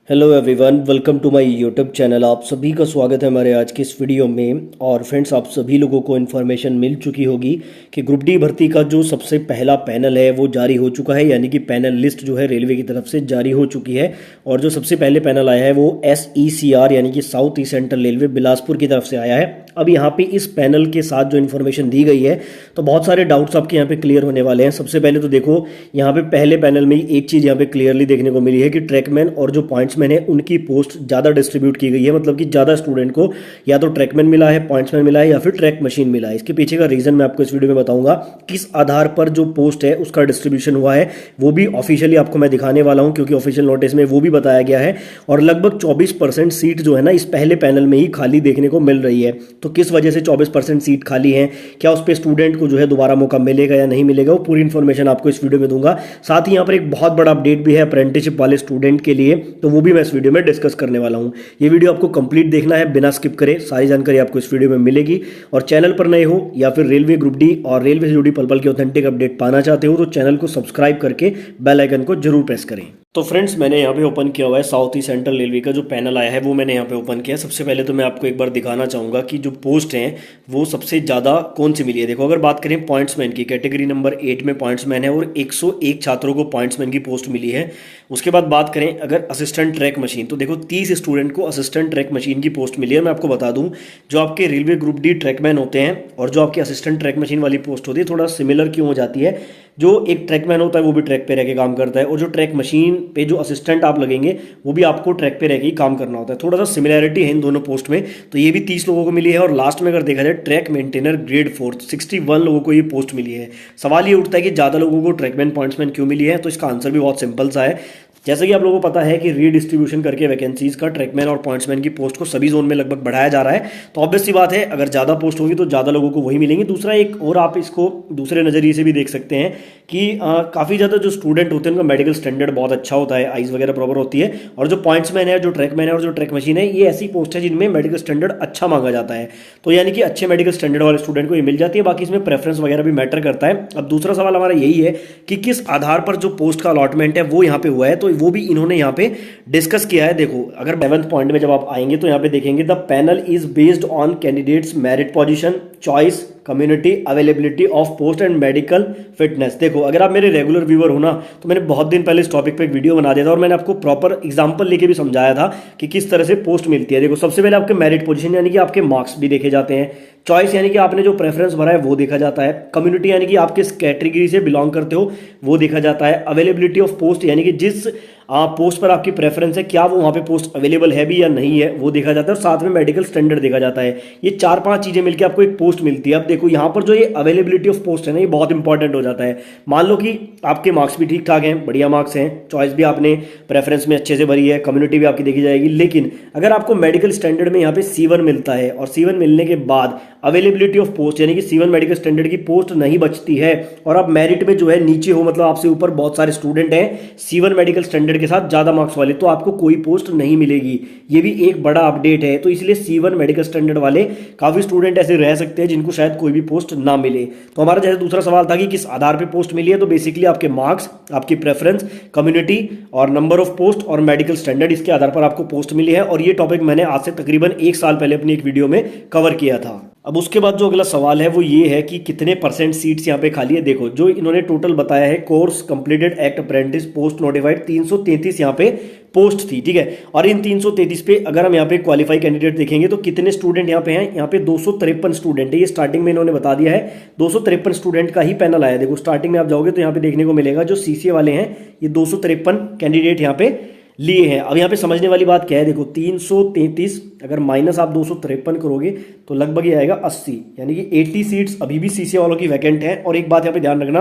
Hello everyone, welcome to my YouTube channel. आप सभी का स्वागत है हमारे आज की इस वीडियो में। और फ्रेंड्स, आप सभी लोगों को इन्फॉर्मेशन मिल चुकी होगी कि ग्रुप डी भर्ती का जो सबसे पहला पैनल है वो जारी हो चुका है, यानी कि पैनल लिस्ट जो है रेलवे की तरफ से जारी हो चुकी है। और जो सबसे पहले पैनल आया है वो SECR यानी कि south east central railway Bilaspur की तरफ से आया है। अब यहाँ पे इस पैनल के साथ जो इन्फॉर्मेशन दी गई है तो बहुत सारे डाउट्स आपके यहाँ पे क्लियर होने वाले हैं। सबसे पहले तो देखो, यहाँ पे पहले पैनल में एक चीज़ यहाँ पे क्लियरली देखने को मिली है कि ट्रैकमैन और जो पॉइंट्समैन है उनकी पोस्ट ज़्यादा डिस्ट्रीब्यूट की गई है। मतलब कि ज़्यादा स्टूडेंट को या तो ट्रैकमैन मिला है, पॉइंट्समैन मिला है या फिर ट्रैक मशीन मिला है। इसके पीछे का रीज़न मैं आपको इस वीडियो में बताऊंगा। किस आधार पर जो पोस्ट है उसका डिस्ट्रीब्यूशन हुआ है वो भी ऑफिशियली आपको मैं दिखाने वाला हूँ, क्योंकि ऑफिशियल नोटिस में वो भी बताया गया है। और लगभग 24% सीट जो है ना इस पहले पैनल में ही खाली देखने को मिल रही है। तो किस वजह से 24% सीट खाली है, क्या उस पर स्टूडेंट को जो है दोबारा मौका मिलेगा या नहीं मिलेगा, वो पूरी इन्फॉर्मेशन आपको इस वीडियो में दूंगा। साथ ही यहाँ पर एक बहुत बड़ा अपडेट भी है अप्रेंटिसशिप वाले स्टूडेंट के लिए, तो वो भी मैं इस वीडियो में डिस्कस करने वाला हूँ। ये वीडियो आपको कंप्लीट देखना है, बिना स्किप करे। सारी जानकारी आपको इस वीडियो में मिलेगी। और चैनल पर नए हो या फिर रेलवे ग्रुप डी और रेलवे से जुड़ी पल पल की ऑथेंटिक अपडेट पाना चाहते हो तो चैनल को सब्सक्राइब करके बेल आइकन को जरूर प्रेस करें। तो फ्रेंड्स, मैंने यहाँ पे ओपन किया हुआ है साउथ ईस्ट सेंट्रल रेलवे का जो पैनल आया है वो मैंने यहाँ पे ओपन किया। सबसे पहले तो मैं आपको एक बार दिखाना चाहूँगा कि जो पोस्ट हैं वो सबसे ज़्यादा कौन सी मिली है। देखो, अगर बात करें पॉइंट्समैन की, कैटेगरी नंबर 8 में पॉइंट्समैन है और 101 छात्रों को पॉइंट्समैन की पोस्ट मिली है। उसके बाद बात करें अगर असिस्टेंट ट्रैक मशीन, तो देखो 30 स्टूडेंट को असिस्टेंट ट्रैक मशीन की पोस्ट मिली है। मैं आपको बता दूँ, जो आपके रेलवे ग्रुप डी ट्रैकमैन होते हैं और जो आपके असिस्टेंट ट्रैक मशीन वाली पोस्ट होती है थोड़ा सिमिलर क्यों हो जाती है। जो एक ट्रैकमैन होता है वो भी ट्रैक पे रह के काम करता है, और जो ट्रैक मशीन पे जो असिस्टेंट आप लगेंगे वो भी आपको ट्रैक पे रह के ही काम करना होता है। थोड़ा सा सिमिलैरिटी है इन दोनों पोस्ट में। तो ये भी 30 लोगों को मिली है। और लास्ट में अगर देखा जाए ट्रैक मेंटेनर ग्रेड 4 61 लोगों को ये पोस्ट मिली है। सवाल ये उठता है कि ज़्यादा लोगों को ट्रैकमैन पॉइंट्समैन क्यों मिली है, तो इसका आंसर भी बहुत सिंपल सा है। जैसे कि आप लोगों को पता है कि रीडिस्ट्रीब्यूशन करके वैकेंसीज का ट्रैकमैन और पॉइंट्समैन की पोस्ट को सभी जोन में लगभग बढ़ाया जा रहा है। तो ऑब्वियस सी बात है, अगर ज़्यादा पोस्ट होगी तो ज़्यादा लोगों को वही मिलेंगी। दूसरा एक और आप इसको दूसरे नज़रिए से भी देख सकते हैं कि काफ़ी ज़्यादा जो स्टूडेंट होते हैं उनका मेडिकल स्टैंडर्ड बहुत अच्छा होता है, आइज़ वगैरह प्रॉपर होती है। और जो पॉइंट्समैन है, जो ट्रैकमैन है और जो ट्रैक मशीन है, ये ऐसी पोस्ट है जिनमें मेडिकल स्टैंडर्ड अच्छा मांगा जाता है। तो यानी कि अच्छे मेडिकल स्टैंडर्ड वाले स्टूडेंट को ये मिल जाती है। बाकी इसमें प्रेफरेंस वगैरह भी मैटर करता है। अब दूसरा सवाल हमारा यही है कि किस आधार पर जो पोस्ट का अलॉटमेंट है वो यहाँ पे हुआ है, तो वो भी इन्होंने यहाँ पे डिस्कस किया है। देखो, अगर 7th पॉइंट में जब आप आएंगे तो यहाँ पे देखेंगे the panel is based on candidates merit position, choice, community, availability of post and medical fitness. देखो, अगर आप मेरे रेगुलर व्यूअर हो ना तो मैंने बहुत दिन पहले इस टॉपिक पे एक वीडियो बना दिया था और मैंने आपको प्रॉपर एग्जांपल लेके भी समझाया था कि किस तरह से पोस्ट मिलती है। देखो, सबसे पहले आपके मेरिट पोजीशन यानी कि आपके मार्क्स भी देखे जाते हैं, चॉइस यानी कि आपने जो प्रेफरेंस भरा है वो देखा जाता है, कम्युनिटी यानी कि आप किस कैटेगरी से बिलोंग करते हो वो देखा जाता है, अवेलेबिलिटी ऑफ पोस्ट यानी कि जिस पोस्ट पर आपकी प्रेफरेंस है क्या वो वहाँ पे पोस्ट अवेलेबल है भी या नहीं है वो देखा जाता है, और साथ में मेडिकल स्टैंडर्ड देखा जाता है। ये 4-5 चीज़ें मिलकर आपको एक पोस्ट मिलती है। अब देखो, यहाँ पर जो ये अवेलेबिलिटी ऑफ पोस्ट है ना, ये बहुत इंपॉर्टेंट हो जाता है। मान लो कि आपके मार्क्स भी ठीक ठाक हैं, बढ़िया मार्क्स हैं, चॉइस भी आपने प्रेफरेंस में अच्छे से भरी है, कम्युनिटी भी आपकी देखी जाएगी, लेकिन अगर आपको मेडिकल स्टैंडर्ड में यहाँ पे C1 मिलता है और C1 मिलने के बाद अवेलेबिलिटी ऑफ पोस्ट यानी कि C1 मेडिकल स्टैंडर्ड की पोस्ट नहीं बचती है और आप मेरिट में जो है नीचे हो, मतलब आपसे ऊपर बहुत सारे स्टूडेंट हैं C1 मेडिकल स्टैंडर्ड के साथ ज़्यादा मार्क्स वाले, तो आपको कोई पोस्ट नहीं मिलेगी। ये भी एक बड़ा अपडेट है। तो इसलिए C1 मेडिकल स्टैंडर्ड वाले काफ़ी स्टूडेंट ऐसे रह सकते हैं जिनको शायद कोई भी पोस्ट ना मिले। तो हमारा जैसे दूसरा सवाल था कि किस आधार पर पोस्ट मिली है, तो बेसिकली आपके मार्क्स, आपकी प्रेफरेंस, कम्युनिटी और नंबर ऑफ पोस्ट और मेडिकल स्टैंडर्ड, इसके आधार पर आपको पोस्ट मिली है। और ये टॉपिक मैंने आज से तकरीबन 1 साल पहले अपनी एक वीडियो में कवर किया था। अब उसके बाद जो अगला सवाल है वो ये है कि कितने % सीट्स यहाँ पे खाली है। देखो, जो इन्होंने टोटल बताया है, course completed act apprentice post notified 333 यहाँ पे पोस्ट थी, ठीक है। और इन 333 पे अगर हम यहाँ पे क्वालिफाई कैंडिडेट देखेंगे तो कितने स्टूडेंट यहाँ पे हैं, यहाँ पे 253 स्टूडेंट है। ये स्टार्टिंग में इन्होंने बता दिया है, 253 स्टूडेंट का ही पैनल आया। देखो, स्टार्टिंग में आप जाओगे तो यहाँ पे देखने को मिलेगा जो CCA वाले हैं ये 253 कैंडिडेट यहाँ पे लिए हैं। अब यहाँ पे समझने वाली बात क्या है, देखो 333 अगर माइनस आप 253 करोगे तो लगभग ये आएगा 80, यानी कि 80 सीट्स अभी भी CCA वालों की वैकेंट है। और एक बात यहाँ पे ध्यान रखना,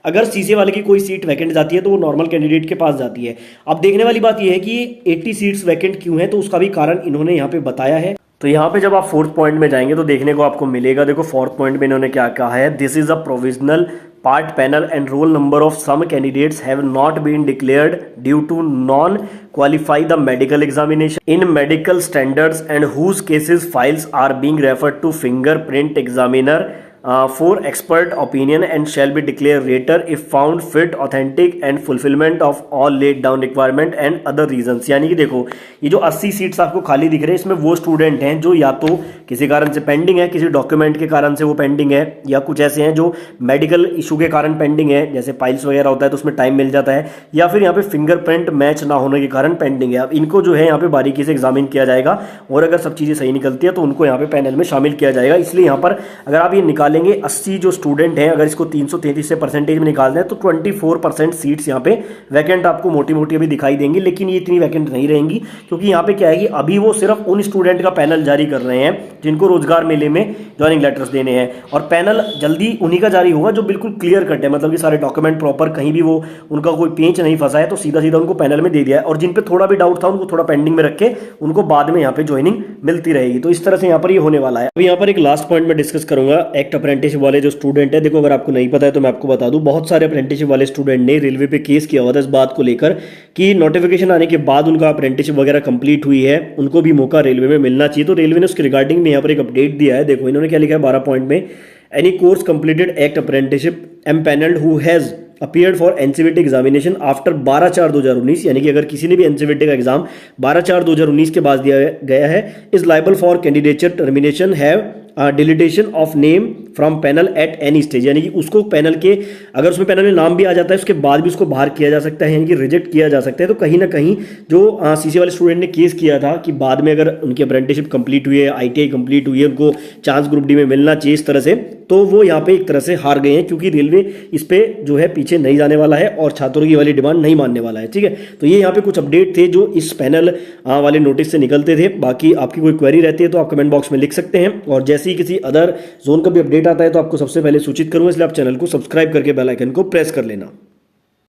अगर CCA वाले की कोई सीट वैकेंट जाती है तो वो नॉर्मल कैंडिडेट के पास जाती है। अब देखने वाली बात ये है कि 80 सीट्स वैकेंट क्यों है, तो उसका भी कारण इन्होंने यहाँ पे बताया है। तो यहाँ पे जब आप 4th पॉइंट में जाएंगे तो देखने को आपको मिलेगा। देखो, 4th पॉइंट में इन्होंने क्या कहा है, this is a provisional part panel and roll number of some candidates have not been declared due to non qualify the medical examination in medical standards and whose cases files are being referred to fingerprint examiner for expert opinion and shall be declare later if found fit authentic and fulfilment of all laid down requirement and other reasons. यानी कि देखो ये जो 80 seats आपको खाली दिख रहे हैं इसमें वो स्टूडेंट हैं जो या तो किसी कारण से पेंडिंग है, किसी डॉक्यूमेंट के कारण से वो पेंडिंग है, या कुछ ऐसे हैं जो मेडिकल इशू के कारण पेंडिंग है, जैसे पाइल्स वगैरह होता है तो उसमें टाइम मिल जाता है, या फिर यहाँ पे फिंगरप्रिंट मैच ना होने के कारण पेंडिंग है। अब इनको जो है यहाँ पे बारीकी से एग्जामिन किया जाएगा और अगर सब चीज़ें सही निकलती है तो उनको यहाँ पे पैनल में शामिल किया जाएगा। इसलिए यहाँ पर अगर आप ये निकालेंगे 80 जो स्टूडेंट हैं, अगर इसको 333 से परसेंटेज में निकाल दें तो 24% सीट्स यहाँ पे वैकेंट आपको मोटी मोटी अभी दिखाई देंगी, लेकिन ये इतनी वैकेंट नहीं रहेंगी क्योंकि यहाँ पे क्या है कि अभी वो सिर्फ उन स्टूडेंट का पैनल जारी कर रहे हैं जिनको रोजगार मेले में ज्वाइनिंग लेटर्स देने हैं, और पैनल जल्दी उन्हीं का जारी होगा जो बिल्कुल क्लियर कट है, मतलब कि सारे डॉक्यूमेंट प्रॉपर, कहीं भी वो उनका कोई पेंच नहीं फंसा है, तो सीधा सीधा उनको पैनल में दे दिया है। और जिन पे थोड़ा भी डाउट था उनको थोड़ा पेंडिंग में रख के उनको बाद में यहाँ पे ज्वाइनिंग मिलती रहेगी। तो इस तरह से यहाँ पर ये होने वाला है। अभी यहाँ पर एक लास्ट पॉइंट में डिस्कस करूंगा, एक्ट अप्रेंटिसशिप वाले जो स्टूडेंट है, देखो अगर आपको नहीं पता है तो मैं आपको बता दूं, बहुत सारे अप्रेंटिसशिप वाले स्टूडेंट ने रेलवे पे केस किया हुआ था इस बात को लेकर कि नोटिफिकेशन आने के बाद उनका अप्रेंटिसशिप वगैरह कंप्लीट हुई है, उनको भी मौका रेलवे में मिलना चाहिए। तो रेलवे ने उसके रिगार्डिंग में यहाँ पर एक अपडेट दिया है। देखो इन्होंने क्या लिखा है 12 पॉइंट में, any course completed act apprenticeship empanelled who has appeared for NCVT examination after 12/4/2019, यानी कि अगर किसी ने भी एनसीवीटी का एग्जाम 12/4/2019 के बाद दिया गया है, is liable for candidature termination have deletion of name from panel at any stage, यानी कि उसको पैनल के, अगर उसमें पैनल में नाम भी आ जाता है उसके बाद भी उसको बाहर किया जा सकता है, यानी कि रिजेक्ट किया जा सकता है। तो कहीं ना कहीं जो सीसी वाले स्टूडेंट ने केस किया था कि बाद में अगर उनकी अप्रेंटिसशिप कंप्लीट हुई है, आईटीआई कंप्लीट हुई है, उनको चांस ग्रुप डी में मिलना चाहिए इस तरह से, तो वो यहाँ पे एक तरह से हार गए हैं क्योंकि रेलवे इस पे जो है पीछे नहीं जाने वाला है और छात्रों की वाली डिमांड नहीं मानने वाला है। ठीक है, तो ये यहाँ पे कुछ अपडेट थे जो इस पैनल वाले नोटिस से निकलते थे। बाकी आपकी कोई क्वेरी रहती है तो आप कमेंट बॉक्स में लिख सकते हैं, और जैसे ही किसी अदर जोन का भी अपडेट आता है तो आपको सबसे पहले सूचित करूंगा, इसलिए आप चैनल को सब्सक्राइब करके बेल आइकन को प्रेस कर लेना।